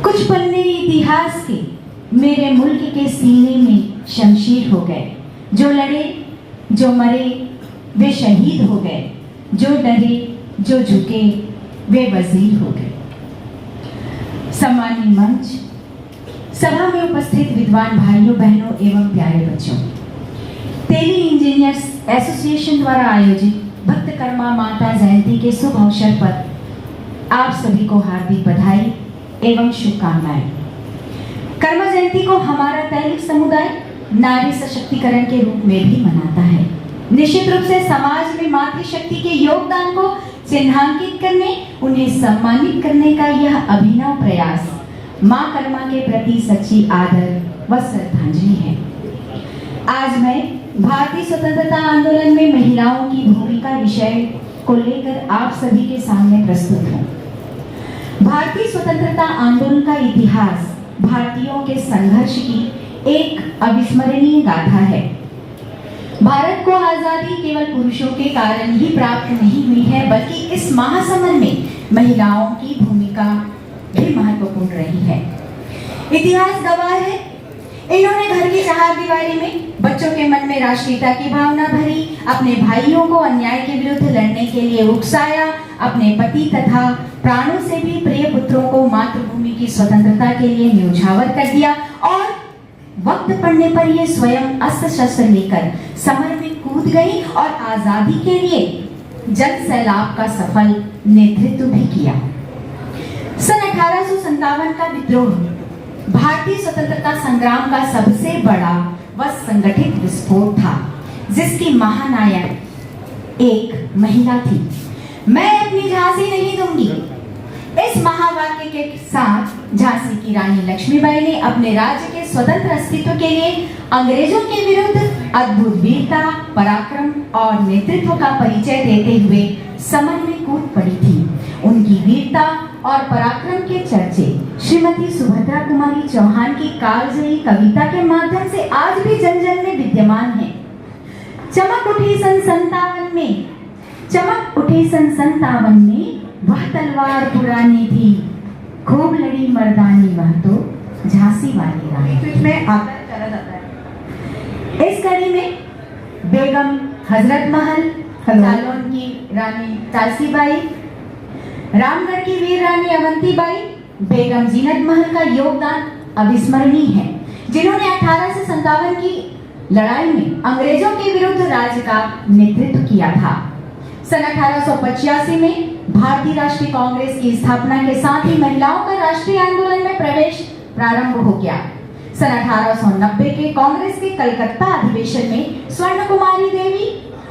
कुछ पन्ने इतिहास के मेरे मुल्क के सीने में शमशीर हो गए। जो लड़े, जो मरे, वे शहीद हो गए। जो डरे, जो झुके, वे वजीर हो गए। सम्मानित मंच, सभा में उपस्थित विद्वान भाइयों बहनों एवं प्यारे बच्चों, तेली इंजीनियर्स एसोसिएशन द्वारा आयोजित भक्तकर्मा माता जयंती के शुभ अवसर पर आप सभी को हार्दिक बधाई एवं शुभकामनाएं। कर्मा जयंती को हमारा तैलिक समुदाय नारी सशक्तिकरण के रूप में भी मनाता है। निश्चित रूप से समाज में मातृशक्ति के योगदान को चिन्हांकित करने, उन्हें सम्मानित करने का यह अभिनव प्रयास मां कर्मा के प्रति सच्ची आदर व श्रद्धांजलि है। आज मैं भारतीय स्वतंत्रता आंदोलन में महिलाओं की भूमिका विषय को लेकर आप सभी के सामने प्रस्तुत हूँ। भारतीय स्वतंत्रता आंदोलन का इतिहास भारतीयों के संघर्ष की एक अविस्मरणीय गाथा है। भारत को आजादी केवल पुरुषों के कारण ही प्राप्त नहीं हुई है, बल्कि इस महासमर में महिलाओं की भूमिका भी महत्वपूर्ण रही है। इतिहास गवाह है, इन्होंने घर की चारदीवारी में बच्चों के मन में राष्ट्रीयता की भावना भरी, अपने भाइयों को अन्याय के विरुद्ध लड़ने के लिए उकसाया, अपने पति तथा प्राणों से भी प्रिय पुत्रों को मातृभूमि की स्वतंत्रता के लिए न्योछावर कर दिया और वक्त पड़ने पर ये स्वयं अस्त्र शस्त्र लेकर समर में कूद गई और आजादी के लिए जन सैलाब का सफल नेतृत्व भी किया। सन 1857 का विद्रोह भारतीय स्वतंत्रता संग्राम का सबसे बड़ा व संगठित विस्फोट था, जिसकी महानायक एक महिला थी। मैं अपनी झांसी नहीं दूंगी, इस महावाक्य के साथ झांसी की रानी लक्ष्मीबाई ने अपने राज्य के स्वतंत्र अस्तित्व के लिए अंग्रेजों के विरुद्ध अद्भुत वीरता, पराक्रम और नेतृत्व का परिचय देते हुए समर में कूद पड़ी थी। उनकी वीरता और पराक्रम के चर्चे श्रीमती सुभद्रा कुमारी चौहान की कालजयी कविता के माध्यम से आज भी जन जन में विद्यमान है। चमक उठी सन 57 में वह तलवार पुरानी थी, खूब लड़ी मर्दानी वह तो झांसी वाली रानी। इसमें आकर चला जाता है। इस कड़ी में बेगम हजरत महल, जालौन की रानी तासीबाई, रामगढ़ की वीर रानी अवंतीबाई, बेगम जीनत महल का योगदान अविस्मरणीय है, जिन्होंने 1857 की लड़ाई में अंग्रेजों के विरुद्ध राज्य का नेतृत्व किया था। सन 1885 में भारतीय राष्ट्रीय कांग्रेस की स्थापना के साथ ही महिलाओं का राष्ट्रीय आंदोलन में प्रवेश प्रारंभ हो गया। सन 1890 के कांग्रेस के कलकत्ता अधिवेशन में स्वर्ण कुमारी देवी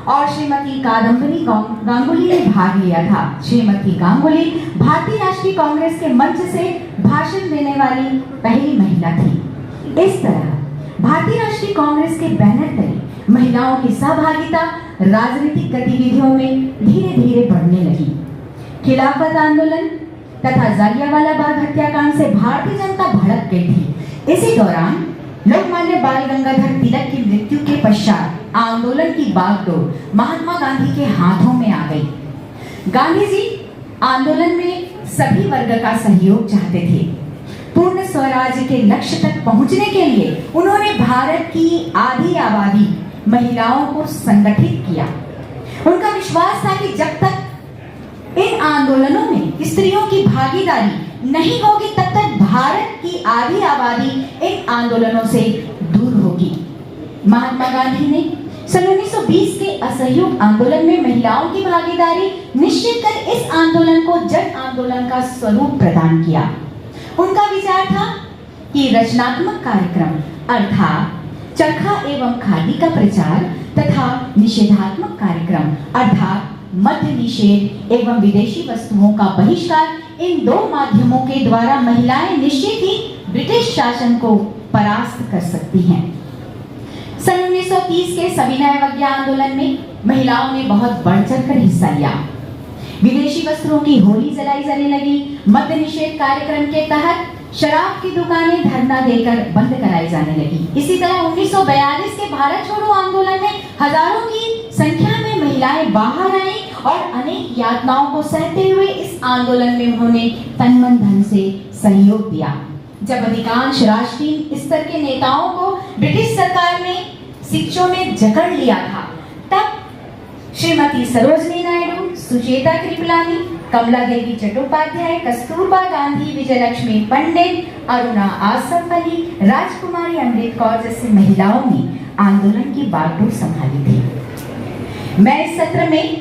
और श्रीमती कादम्बरी गांगुली ने भाग लिया था। श्रीमती गांगुली भारतीय राष्ट्रीय कांग्रेस के मंच से भाषण देने वाली पहली महिला थी। इस तरह भारतीय राष्ट्रीय कांग्रेस के बैनर तले महिलाओं की सहभागिता राजनीतिक गतिविधियों में धीरे धीरे बढ़ने लगी। खिलाफत आंदोलन तथा जालियांवाला बाग हत्याकांड से भारतीय जनता भड़क गई थी। इसी दौरान लोकमान्य बाल गंगाधर तिलक की मृत्यु के पश्चात आंदोलन की बागडोर महात्मा गांधी के हाथों में आ गई। गांधी जी आंदोलन में सभी वर्ग का सहयोग चाहते थे। पूर्ण स्वराज्य के लक्ष्य तक पहुंचने के लिए उन्होंने भारत की आधी आबादी महिलाओं को संगठित किया। उनका विश्वास था कि जब तक इन आंदोलनों में स्त्रियों की भागीदारी नहीं होगी, तब तक भारत की आधी आबादी इन आंदोलनों से दूर होगी। महात्मा गांधी ने सन 1920 के असहयोग आंदोलन में महिलाओं की भागीदारी निश्चित कर इस आंदोलन को जन आंदोलन का स्वरूप प्रदान किया। उनका विचार था कि रचनात्मक कार्यक्रम अर्थात चरखा एवं खादी का प्रचार तथा निषेधात्मक कार्यक्रम अर्थात मद्य निषेध एवं विदेशी वस्तुओं का बहिष्कार, इन दो माध्यमों के द्वारा महिलाएं निश्चित ही ब्रिटिश शासन को परास्त कर सकती हैं। सन 1930 के सविनय अवज्ञा आंदोलन में महिलाओं ने बहुत बढ़ चढ़कर हिस्सा लिया। विदेशी वस्त्रों की होली जलाई जाने लगी। मद्य निषेध कार्यक्रम के तहत शराब की दुकानें धरना देकर बंद कराई जाने लगी। इसी तरह 1942 के भारत छोड़ो आंदोलन में हजारों की संख्या में महिलाएं बाहर आईं और अनेक यातनाओं को सहते हुए इस आंदोलन में उन्होंने तन मन धन से सहयोग दिया। जब अधिकांश राष्ट्रीय स्तर के नेताओं को ब्रिटिश सरकार ने शिक्षों में जकड़ लिया था, तब श्रीमती सरोजनी नायडू, सुचेता कृपलानी, कमला देवी चट्टोपाध्याय, कस्तूरबा गांधी, विजयलक्ष्मी पंडित, अरुणा आसफ अली, राजकुमारी अमृत कौर जैसी महिलाओं ने आंदोलन की बागडोर संभाली थी। मैं इस सत्र में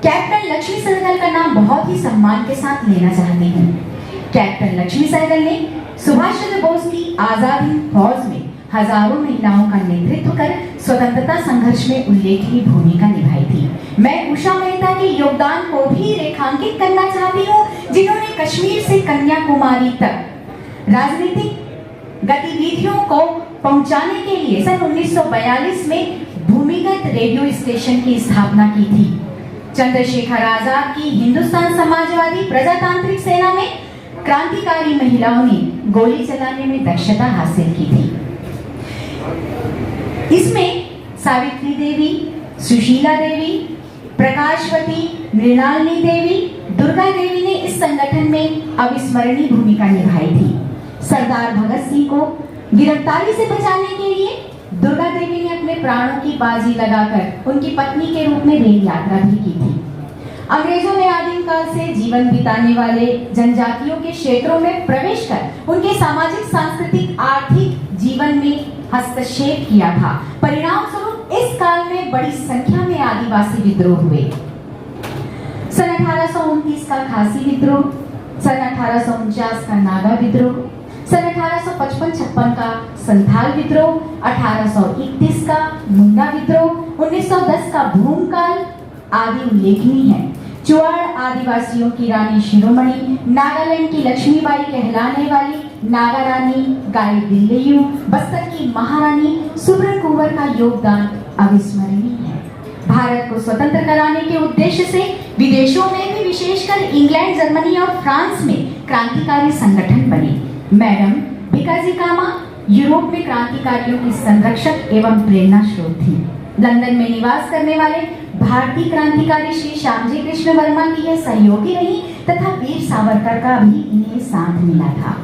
कैप्टन लक्ष्मी सहगल का नाम बहुत ही सम्मान के साथ लेना चाहती हूँ। कैप्टन लक्ष्मी सहगल ने सुभाष चंद्र बोस की आजाद हिंद फौज में हजारों महिलाओं का नेतृत्व कर स्वतंत्रता संघर्ष में उल्लेखनीय भूमिका निभाई थी। मैं उषा मेहता के योगदान को भी रेखांकित करना चाहती हूँ, जिन्होंने कश्मीर से कन्याकुमारी तक राजनीतिक गतिविधियों को पहुंचाने के लिए सन 1942 में भूमिगत रेडियो स्टेशन की स्थापना की थी। चंद्रशेखर आजाद की हिंदुस्तान समाजवादी प्रजातांत्रिक सेना में क्रांतिकारी महिलाओं ने गोली चलाने में दक्षता हासिल की थी। इसमें सावित्री देवी, सुशीला देवी, प्रकाशवती, मृणालिनी देवी, दुर्गा देवी ने इस संगठन में अविस्मरणीय भूमिका निभाई थी। सरदार भगत सिंह को गिरफ्तारी से बचाने के लिए दुर्गा देवी ने अपने प्राणों की बाजी लगाकर उनकी पत्नी के रूप में रेल यात्रा भी की थी। अंग्रेजों ने आदिम काल से जीवन बिताने वाले जनजातियों के क्षेत्रों में प्रवेश कर उनके सामाजिक, सांस्कृतिक, आर्थिक जीवन में हस्तक्षेप किया था। परिणाम स्वरूप इस काल में बड़ी संख्या में आदिवासी विद्रोह हुए। सन 1829 का खासी विद्रोह, सन 1849 का नागा विद्रोह, सन 1855-56 का संथाल विद्रोह, 1831 का मुंडा विद्रोह, 1910 का भूमकाल आदि उल्लेखनीय है। चुआड़ आदिवासियों की रानी शिरोमणि, नागालैंड की लक्ष्मीबाई कहलाने वाली नागा रानी गाई दिल्लयू, बस्तर की महारानी सुब्रन कुंवर का योगदान अविस्मरणीय है। भारत को स्वतंत्र कराने के उद्देश्य से विदेशों में भी, विशेषकर इंग्लैंड, जर्मनी और फ्रांस में क्रांतिकारी संगठन बने। मैडम भिकाजी कामा यूरोप में क्रांतिकारियों की संरक्षक एवं प्रेरणा स्रोत थी। लंदन में निवास करने वाले भारतीय क्रांतिकारी श्री श्यामजी कृष्ण वर्मा की यह सहयोगी रही तथा वीर सावरकर का भी इन्हें साथ मिला था।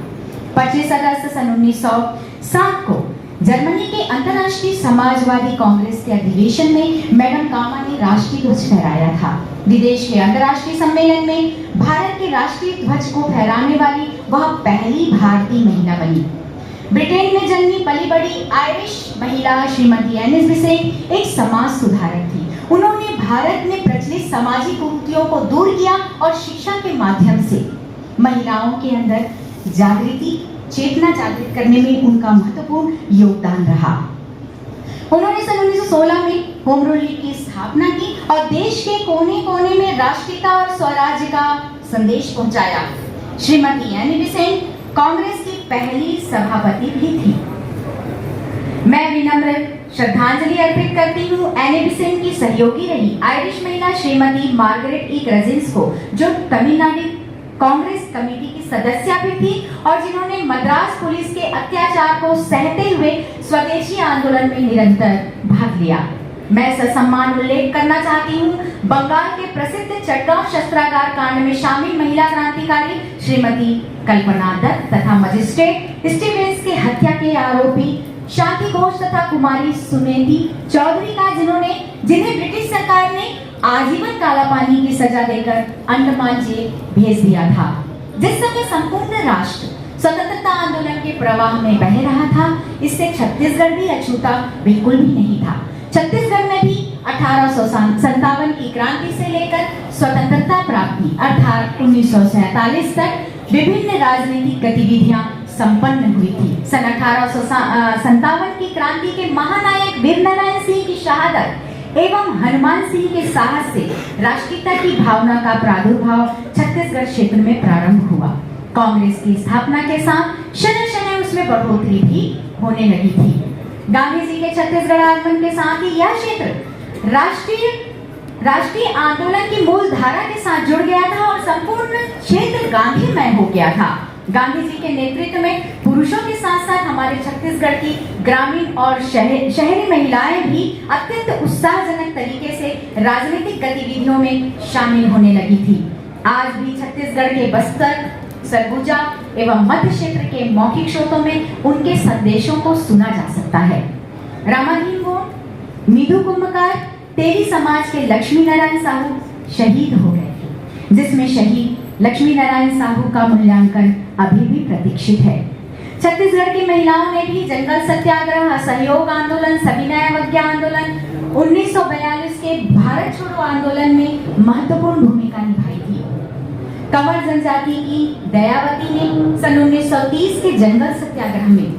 25 अगस्त सन 1907 को जर्मनी के अंतर्राष्ट्रीय समाजवादी कांग्रेस के अधिवेशन में मैडम कामा ने राष्ट्रीय ध्वज फहराया था। विदेश के अंतर्राष्ट्रीय सम्मेलन में भारत के राष्ट्रीय ध्वज को फहराने वाली वह पहली भारतीय महिला बनी। ब्रिटेन में जन्मी पली बड़ी आयरिश महिला श्रीमती एनिस बिसेंट एक समाज सुधारक थी। उन्होंने भारत में प्रचलित सामाजिक कुरीतियों को दूर किया और शिक्षा के माध्यम से महिलाओं के अंदर जागृति, चेतना जागृत करने में उनका महत्वपूर्ण योगदान रहा। उन्होंने सन 1916 में होम रूल लीग की स्थापना की और देश के कोने-कोने में राष्ट्रीयता और स्वराज्य का संदेश पहुंचाया। श्रीमती एनी बिसेंट कांग्रेस की पहली सभापति भी थी। मैं विनम्र श्रद्धांजलि अर्पित करती हूँ एनी बिसेंट की सहयोगी रही आयरिश महिला श्रीमती मार्गरेट ई क्रजिंस को, जो तमिलनाडु कांग्रेस कमेटी की सदस्य भी थी और जिन्होंने मद्रास पुलिस के अत्याचार को सहते हुए स्वदेशी आंदोलन में निरंतर भाग लिया। मैं ससम्मान उल्लेख करना चाहती हूँ बंगाल के प्रसिद्ध चटगांव शस्त्रागार कांड में शामिल महिला क्रांतिकारी श्रीमती कल्पना दत्त तथा मजिस्ट्रेट स्टीवेंस के हत्या के आरोपी शांति घोष तथा कुमारी सुनेती चौधरी का, जिन्हें ब्रिटिश सरकार ने आजीवन कालापानी की सजा देकर अंडमान जेल भेज दिया था। जिस समय संपूर्ण राष्ट्र स्वतंत्रता आंदोलन के प्रवाह में बह रहा था, इससे छत्तीसगढ़ भी अछूता बिल्कुल भी नहीं था। छत्तीसगढ़ में भी 1857 की क्रांति से लेकर स्वतंत्रता प्राप्ति अर्थात 1947 तक विभिन्न राजनीतिक गतिविधियां संपन्न हुई थी। सन 1857 की क्रांति के महानायक वीर नारायण सिंह की शहादत एवं हनुमान सिंह के साहस से राष्ट्रीयता की भावना का प्रादुर्भाव छत्तीसगढ़ क्षेत्र में प्रारंभ हुआ। कांग्रेस की स्थापना के साथ शनय उसमें बढ़ोतरी भी होने लगी थी। गांधी जी के छत्तीसगढ़ आगमन के साथ ही यह क्षेत्र राष्ट्रीय आंदोलन की मूल धारा के साथ जुड़ गया था और संपूर्ण क्षेत्र गांधीमय हो गया था। गांधी जी के नेतृत्व में पुरुषों के साथ साथ हमारे छत्तीसगढ़ की ग्रामीण और शहरी महिलाएं भी अत्यंत उत्साहजनक तरीके से राजनीतिक गतिविधियों में शामिल होने लगी थी। आज भी छत्तीसगढ़ के बस्तर, सरगुजा एवं मध्य क्षेत्र के मौखिक स्रोतों में उनके संदेशों को सुना जा सकता है। रामाधीन गोंड, मिधु कुंभकार, तेली समाज के लक्ष्मी नारायण साहू शहीद हो गए थे, जिसमें शहीद लक्ष्मी नारायण साहू का मूल्यांकन अभी भी प्रतीक्षित है। छत्तीसगढ़ की महिलाओं ने भी जंगल सत्याग्रह, असहयोग आंदोलन, सविनय अवज्ञा आंदोलन, 1942 के भारत छोड़ो आंदोलन में महत्वपूर्ण भूमिका निभाई थी। कंवर जनजाति की दयावती ने सन 1930 के जंगल सत्याग्रह में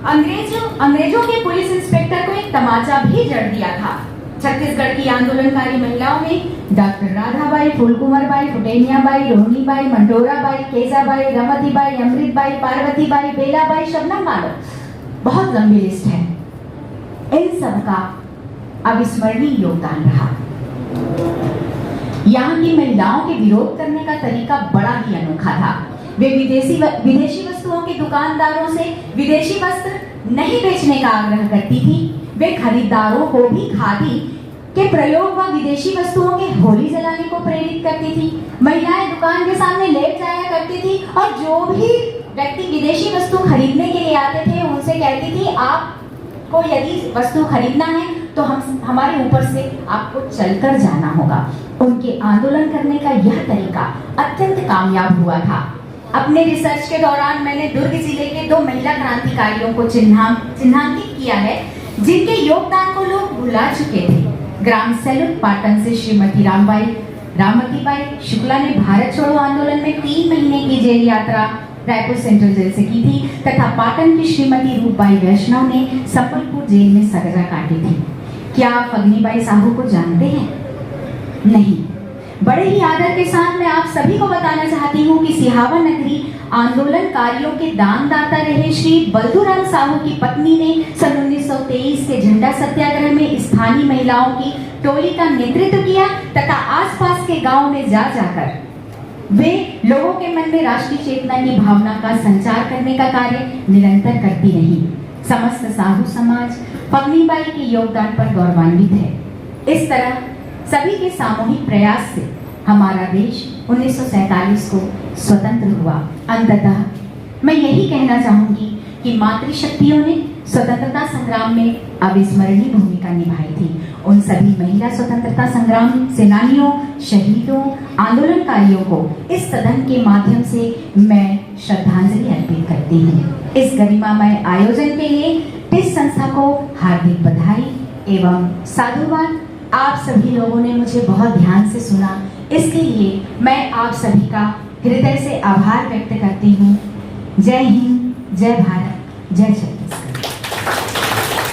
अंग्रेजों के पुलिस इंस्पेक्टर को एक तमाचा भी जड़ दिया था। छत्तीसगढ़ की आंदोलनकारी महिलाओं में डॉक्टर राधाबाई, फूलकुंवरबाई, फुटेनियाबाई, रोहिणीबाई, मंडोराबाई, केजाबाई, रमतीबाई, अमृतबाई, पार्वतीबाई, बेलाबाई, शबनम मालो, बहुत लंबी लिस्ट है। इन सबका अविस्मरणीय योगदान रहा। यहाँ की महिलाओं के विरोध करने का तरीका बड़ा ही अनोखा था। वे विदेशी वस्तुओं के दुकानदारों से विदेशी वस्त्र नहीं बेचने का आग्रह करती थी। वे खरीदारों को भी खादी के प्रयोग व विदेशी वस्तुओं के होली जलाने को प्रेरित करती थी। महिलाएं दुकान के सामने लेट जाया करती थी और जो भी व्यक्ति विदेशी वस्तु खरीदने के लिए आते थे उनसे कहती थी, आपको यदि वस्तु खरीदना है तो हमारे ऊपर से आपको चलकर जाना होगा। उनके आंदोलन करने का यह तरीका अत्यंत कामयाब हुआ था। अपने रिसर्च के दौरान मैंने दुर्ग जिले के 2 महिला क्रांतिकारियों को चिन्हांकित किया है, जिनके योगदान को लोग भुला चुके थे। ग्राम सेलुक पाटन से श्रीमती रामतीबाई शुक्ला ने भारत छोड़ो आंदोलन में 3 महीने की जेल यात्रा रायपुर सेंट्रल जेल से की थी तथा पाटन की श्रीमती रूपबाई वैष्णव ने संबलपुर जेल में सजा काटी थी। क्या आप फगनीबाई साहू को जानते हैं? नहीं। बड़े ही आदर के साथ मैं आप सभी को बताना चाहती हूँ कि सिहावा नगरी आंदोलनकारियों के दानदाता रहे श्री बलदूराम साहू की पत्नी ने सन 1923 के झंडा सत्याग्रह में स्थानीय महिलाओं की टोली का नेतृत्व किया तथा आसपास के गांव में जाकर वे लोगों के मन में राष्ट्रीय चेतना की भावना का संचार करने का कार्य निरंतर करती रही। समस्त साहू समाज फगनीबाई के योगदान पर गौरवान्वित है। इस तरह सभी के सामूहिक प्रयास से हमारा देश 1947 को स्वतंत्र हुआ। अंततः मैं यही कहना चाहूंगी कि मातृशक्तियों ने स्वतंत्रता संग्राम में अविस्मरणीय भूमिका निभाई थी। उन सभी महिला स्वतंत्रता संग्राम सेनानियों, शहीदों, आंदोलनकारियों को इस सदन के माध्यम से मैं श्रद्धांजलि अर्पित करती हूँ। इस गरिमामय आयोजन के लिए इस संस्था को हार्दिक बधाई एवं साधुवाद। आप सभी लोगों ने मुझे बहुत ध्यान से सुना, इसके लिए मैं आप सभी का हृदय से आभार व्यक्त करती हूँ। जय हिंद, जय भारत, जय छत्तीसगढ़।